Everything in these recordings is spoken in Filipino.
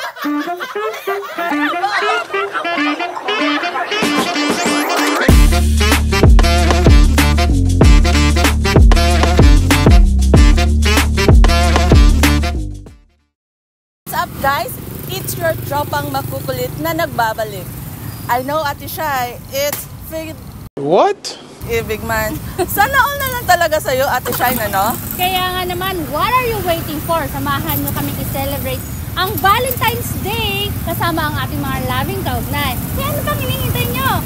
What's up guys? It's your tropang makukulit na nagbabalik. I know Ate Shai, it's What? Big man. Sana all na lang talaga sa'yo Ate Shai na no? Kaya nga naman, what are you waiting for? Samahan nyo kami i-celebrate ang Valentine's Day kasama ang ating mga loving kaugnay. Kaya ano bang hinihintay nyo?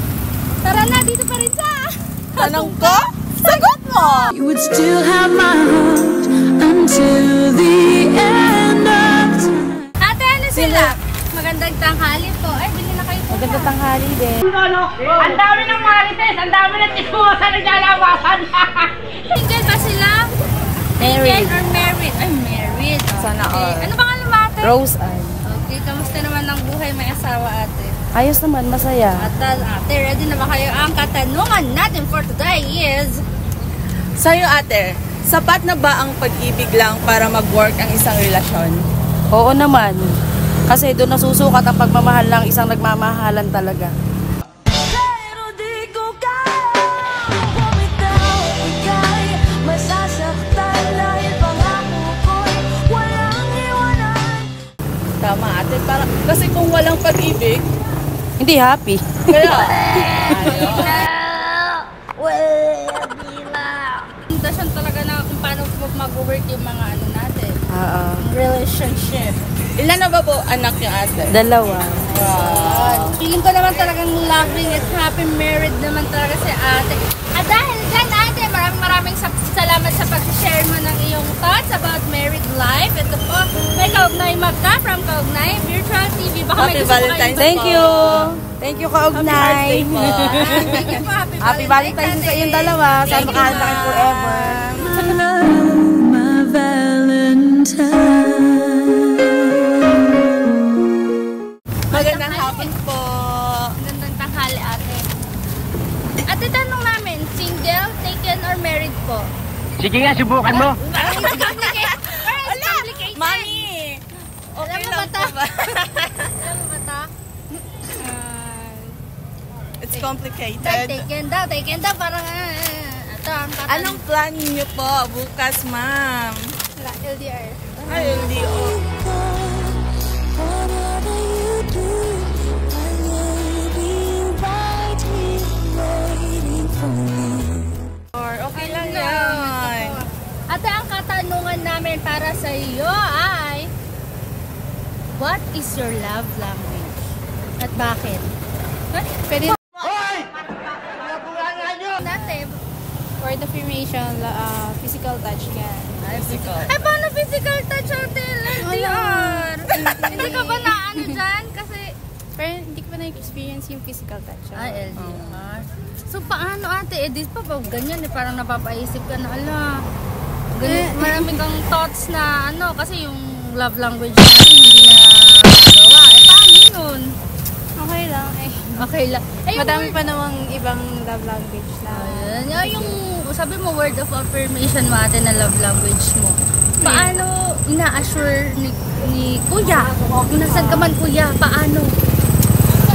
Tara na, dito pa rin sa Tanong ko, sagot mo! You would still have my heart until the end of time. Ate, ano sila? Magandang tanghali po. Ay, bili na kayo po. Magandang tanghali din. Ang dami ng marites, ang dami ng tismosa na nilalawasan. Single ba sila? Married. Single or married? Ay, married. Sana Okay. all. Ano pangalan mo ate? Rose Ann. Okay, kamusta naman ang buhay may asawa ate? Ayos naman, masaya. At ate, ready na ba kayo? Ang katanungan natin for today is... Sa'yo ate, sapat na ba ang pag-ibig lang para mag-work ang isang relasyon? Oo naman. Kasi doon nasusukat ang pagmamahal ng isang nagmamahalan talaga. Pero di ko kaya bumitaw, ika'y masasaktan dahil pangako ko'y walang iwanan. Tama ate, kasi kung walang pag-ibig, Hindi happy. kaya... Invitation talaga na kung paano mag-work yung mga ano natin. Relationship. Ilan na ba po anak niya ate? 2. Feeling ko naman talagang loving at happy married naman talaga si ate. At dahil dyan ate, maraming salamat sa pag-share mo ng iyong thoughts about married life. Ito po, may Kaugnay Magda from Kaugnay Virtual TV. Baka may Happy gusto Valentine's kayong- Thank you. Thank you, Kaugnay. Happy birthday po. Thank you po, Happy Valentine's sa inyong dalawa. Sana makahan na kayo forever. My Valentine. Magandang hapon po. Magandang tanghali ate. Ate, tanong namin, single, taken, or married po? Sige nga, subukan mo. It's complicated. Mami! Okay Alam mo lang ba po ba? Alam mo ba ta? It's complicated. Taken daw, parang ito ang tatanong. Anong plan niyo po bukas, ma'am? LDR? Ay, hindi. Whatever you do, I will be right here waiting for you. Or okay lang yan. Ate, ang katanungan namin para sa iyo ay, what is your love language? At bakit? Pwede natin. Word affirmation, physical touch yan. Physical. Ay, paano physical touch ate? LDR? Hindi ka ba na ano dyan? Kasi, Pero hindi ko pa na-experience yung physical touch. LDR. So, paano ate? Di pa pag ganyan, parang napapaisip ka na, ala, maraming kang thoughts na ano, kasi yung love language natin hindi na gawa. Paano yun? Okay lang eh. Okay lang. Madami pa namang ibang love language na. Ayan, yung sabi mo word of affirmation mo ate na love language mo. Paano ina-assure ni kuya? Kung nasan ka man kuya, paano?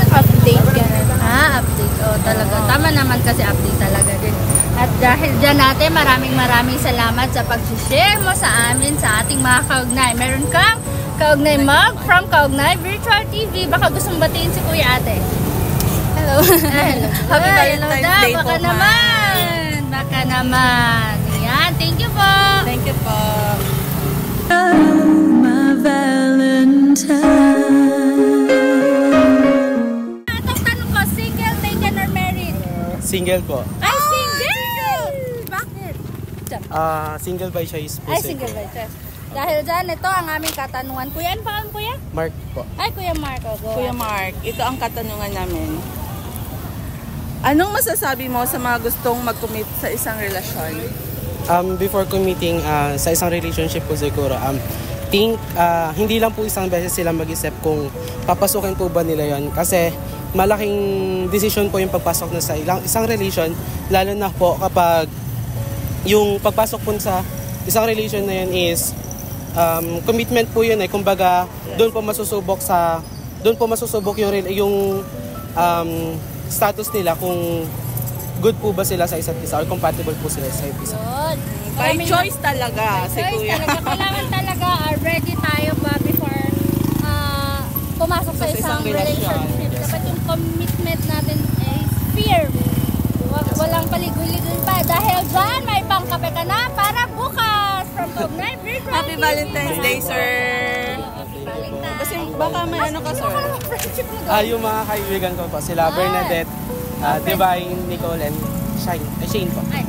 Update ka na. Update. Talaga. Tama naman kasi update talaga din. At dahil dyan natin, maraming salamat sa pag-share mo sa amin, sa ating mga kaugnay. Meron kang Kaugnay Mug from Kaugnay Virtual TV. Baka gustong batiin si kuya ate. Hello. Hello. Happy Valentine's Day po, Baka naman. Baka naman. Ayan. Thank you po. Thank you po. My Valentine. Atong tanong ko, single, taken, or married? Single po. Ay, single! Bakit? Single by choice po. Ay, single ba ito? Dahil dyan, ito ang aming katanungan. Kuya, ano pangalan kuya? Mark po. Ay, Kuya Marco. Go. Kuya Mark, ito ang katanungan namin. Anong masasabi mo sa mga gustong mag-commit sa isang relasyon? Before committing sa isang relationship po siguro, hindi lang po isang beses sila mag-isip kung papasukin po ba nila yon. Kasi malaking decision po yung pagpasok na sa isang relation, lalo na po kapag yung pagpasok po sa isang relation na yun is commitment po yun eh. Kumbaga, doon po masusubok yung status nila kung good po ba sila sa isa't isa or compatible po sila sa isa't isa. Yun. By choice talaga si Choice Kuya. talaga. Kailangan talaga ready tayo ba before pumasok sa isang relationship. Dapat yung commitment natin is firm. Walang paligoy-ligoy pa. Dahil dyan, may pangkape ka na para bukas from Cognite Virtual Happy Valentine's Day, sir! Happy Valentine's. Kasi baka may ano ka, sir? Friendship mo Yung mga kaibigan ko po, sila Bernadette, Divine, Nicole, and Shane po. Ay,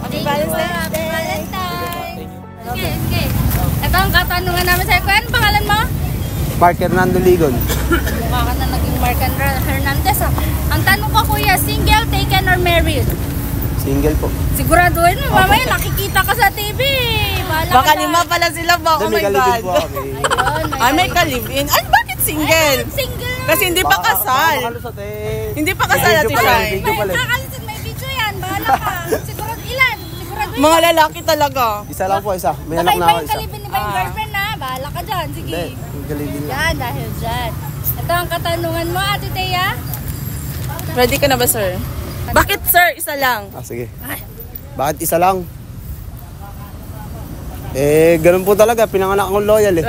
Happy thank you. Valentine's Happy Day. Valentine's. Okay, okay. Ito ang katanungan namin sa'yo. Ano pangalan mo? Mark Hernando Ligon. Mukha ka na naging Mark Hernandez ha. Ang tanong ko kuya, single, taken, or married? Single po. Siguraduhin mo, mamaya nakikita ka sa TV. Bahala Baka ka na. 5 pala sila ba? Oh my Kalibin God. po kami. Ayun, May ka-live-in. Ay, bakit single? Single. Kasi hindi pa kasal. Makalusot eh. Hindi pa kasal at Video pala, Shine. video pala. Kakalisin, may video yan. Bahala ka. Ilan? Siguraduhin. Mga lalaki talaga. Isa lang po, isa. May anak na Baka iba ako yung isa. kalibin ni yung girlfriend na. Bahala ka dyan. Sige. Hindi, yung kalibin lang. Yan, dahil dyan. Ito ang katanungan mo, Ate Thea. Ready ka na ba, sir? Bakit, sir? Isa lang. Sige. Bakit isa lang? Ganun po talaga. Pinanganak akong loyal eh.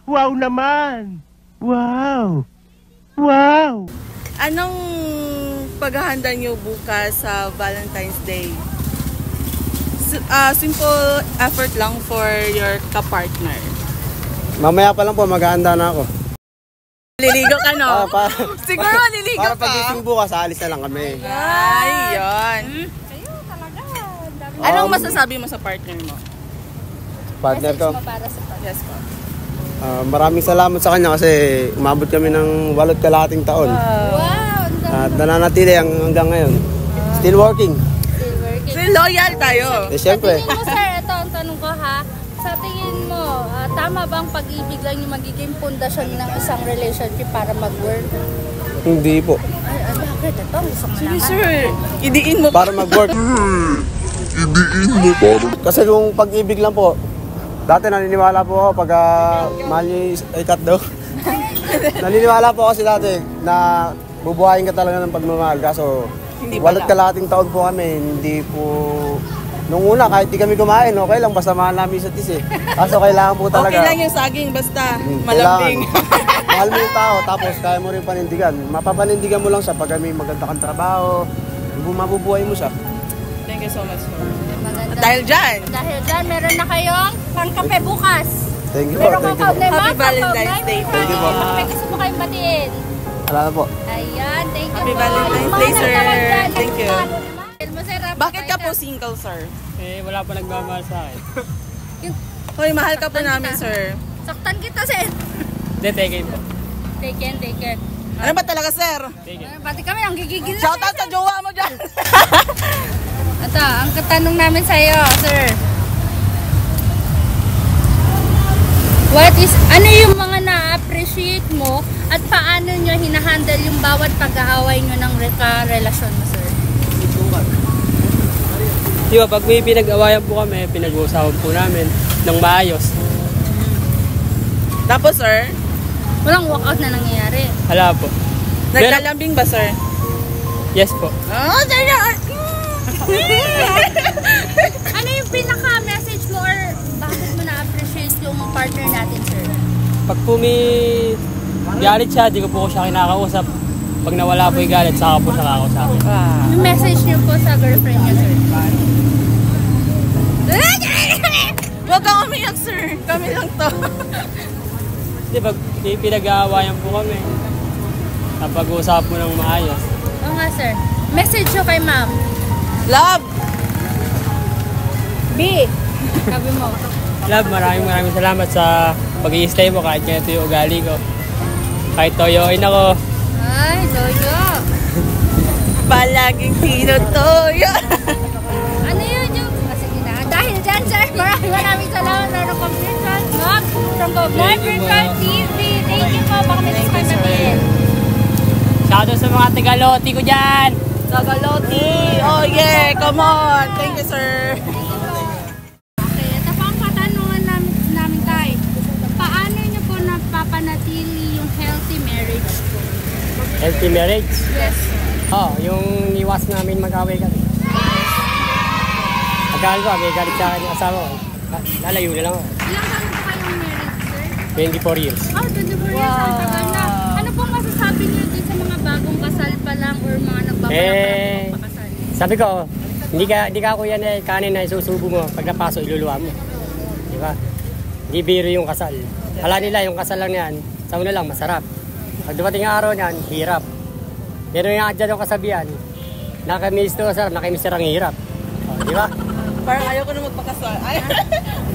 Wow naman! Wow! Wow! Anong paghahanda niyo bukas sa Valentine's Day? Simple effort lang for your ka-partner. Mamaya pa lang po, maghahanda na ako. Liligo ka, no? Siguro maliligo Para ka. pagising bukas, alis na lang kami. Ay, yun. Kayo talaga. Dami Anong masasabi mo sa partner mo? Partner ko. mo para sa partner. Yes po. Maraming salamat sa kanya kasi umabot kami ng 8 kalahating taon. Wow, ang dami. At nananatili hanggang ngayon. Still working. Still working. So, loyal tayo. Siyempre. Sa tingin mo, sir, ito ang tanong ko ha. Sa tingin mo, tama bang pag-ibig lang yung magiging pundasyon ng isang relationship para mag-work? Hindi po. Ay, bakit? Ito, gusto ko Sige, naman. sir. Idiin mo. Para mag-work. Kasi kung pag-ibig lang po, dati naniniwala po ako pag mahal niyo ay cut daw. Naniniwala po kasi dati na bubuhayin ka talaga ng pagmamahal. Kaso, Hindi pala. 8 kalahating taon po kami, hindi po... Nung una, kahit di kami kumain, okay lang, basta mahal namin isa't isa eh. Kaso kailangan po talaga... Okay lang yung saging, basta Kailangan. malambing. Mahal mo yung tao, tapos kaya mo rin panindigan. Mapapanindigan mo lang siya pag may maganda kang trabaho, mabubuhay mo siya. Thank you so much, sir. Maganda. At dahil dyan, Dahil dyan, meron na kayong pangkape bukas. Thank you po, Meron thank kang you po. kaunay Happy Valentine's Day po. Thank you po. May gusto mo kayong batiin. Wala na po. Ayan, thank you Happy po. Valentine's Yung mga Day, sir. nagtawag dyan, Thank you. Tell mo, sir, bakit ka po single, sir? Wala pa nagmamahal sa akin. Hoy, mahal ka po namin, sir. Saktan kita, sir. Hindi, taken po. Taken. Ano ba talaga, sir? Pati kami, ang gigigil na. Shout out sa jowa mo dyan. Ito, ang katanong namin sa iyo, sir. Ano yung mga na-appreciate mo at paano nyo hinahandle yung bawat pag-aaway nyo ng relasyon mo, sir? Di ba, pag may pinag-awayan po kami, pinag-uusapan po namin ng maayos. Tapos, sir, Walang walkout na nangyayari. Hala po. naglalambing ba, sir? Yes po. Oh, sir, Ano yung pinaka-message mo or bakit mo na-appreciate yung partner natin, sir? Pag po may galit siya, di ko po siya kinakausap. Pag nawala po yung galit, saka po siya kakausapin. Yung message niyo po sa girlfriend niyo, sir? Huwag kang umiyak, sir. Kami lang to. Di ba, may pinag-aawayan po kami. Napag-uusap mo ng maayos. Oo nga, sir. Message nyo kay ma'am. Love! B. Sabi mo. Love, maraming salamat sa pag-i-stay mo kahit ganito yung ugali ko. Kahit toyoin ako. Ay, Doyo. Palaging tinutoyo. Ano yun yung... Sige na. Dahil dyan, sir, maraming salamat na completion. Mag from Cognite Virtual TV. Thank you po. Baka may discount natin. Shoutout sa mga Tagaloti ko dyan! Tagaloti. Oh, yeah. Come on. Thank you, sir. Okay, ito pa ang katanungan namin mapapanatili yung healthy marriage ko? Healthy marriage? Yes. Oh, yung iwas namin mag-away kami. Pagkaan ko, may galit sa akin yung asawa ko. Lalayo na lang ako. Ilang taon po kayong married, sir? 24 years. Oh, 24 years. Ang tagal na. Ano pong masasabi niyo din sa mga bagong kasal pa lang or mga nagbabalak pa pakasal? Sabi ko, hindi ka kuya na kanin na isusubo mo. Pag napasok, iluluwa mo. Di ba? Hindi biro yung kasal. Kala nila yung kasal lang yan, sa una lang, masarap. Pag dumating ang araw niyan, hirap. Pero yung dyan yung kasabihan, nakamiss to, sir, nakamiss ang hirap. O, di ba? Parang ayaw ko na magpakasal. Ay,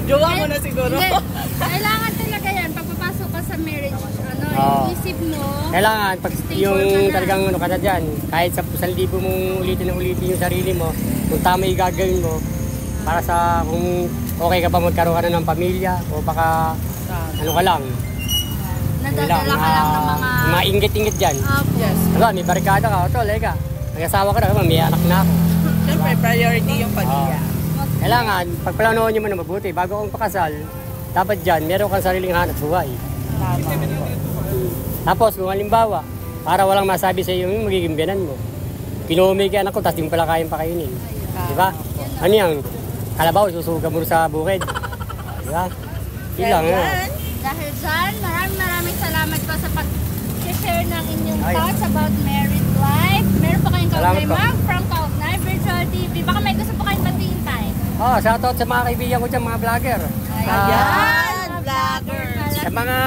jowa mo na siguro. Hindi. Kailangan talaga yan. Pagpapasok ka sa marriage, yung isip mo. Kailangan, pag stay yung sure ka na. talagang ano ka na dyan, kahit sa 1,000 mong ulitin na ulitin yung sarili mo, kung tama yung gagawin mo, para sa kung okay ka ba magkaroon ka na ng pamilya, o baka ano ka lang. Nadadala ka lang ng mga... inggit-inggit dyan. Yes. Diba, may barkada ka, o tol, ka. Nag-asawa ka na, may anak na ako. Siyempre, priority yung pamilya. Kailangan, pagplanuhan nyo muna mabuti, bago kang pakasal, dapat dyan, meron kang sariling hanap buhay. Tapos, kung halimbawa, para walang masabi sa iyo yung magiging biyanan mo, pinumay ka anak ko, tapos di mo pala kayang pakainin. Diba? Ano yan? Kalabaw, susuga mo sa bukid. Diba? Yun lang. Dahil dyan, maraming salamat po sa pag-share ng inyong thoughts about married life. Meron pa kayong Kaugnay Mag from Kaugnay Virtual TV. Baka may gusto pa kayong batiin tayo. Shoutout sa mga kaibigan ko dyan, mga vlogger. Ayan, vlogger. Sa mga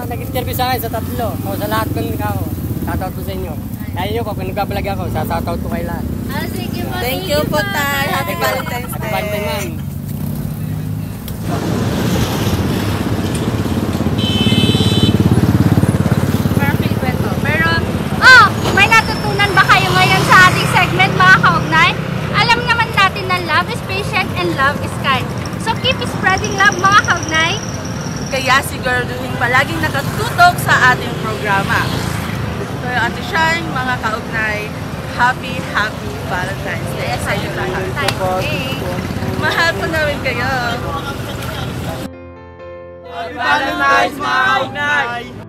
nag-interview sa akin, sa tatlo. O sa lahat ng ako. Shoutout ko sa inyo. Dahil nyo ko, kung nagbablog ako, shoutout ko kay lahat. Sige po. Thank you po, Tay. Happy Valentine's Day. Happy Valentine's, ma'am. Perfect kwento. Pero, may natutunan ba kayo ngayon sa ating segment, mga kaugnay? Alam naman natin na love is patient and love is kind. So, keep spreading love, mga kaugnay. Kaya siguraduhin palaging nakatutok sa ating programa. So, Ate Shine, mga kaugnay, happy Valentine's Day sa inyo lahat. Mahal po namin kayo. Happy Valentine's, mga kaugnay!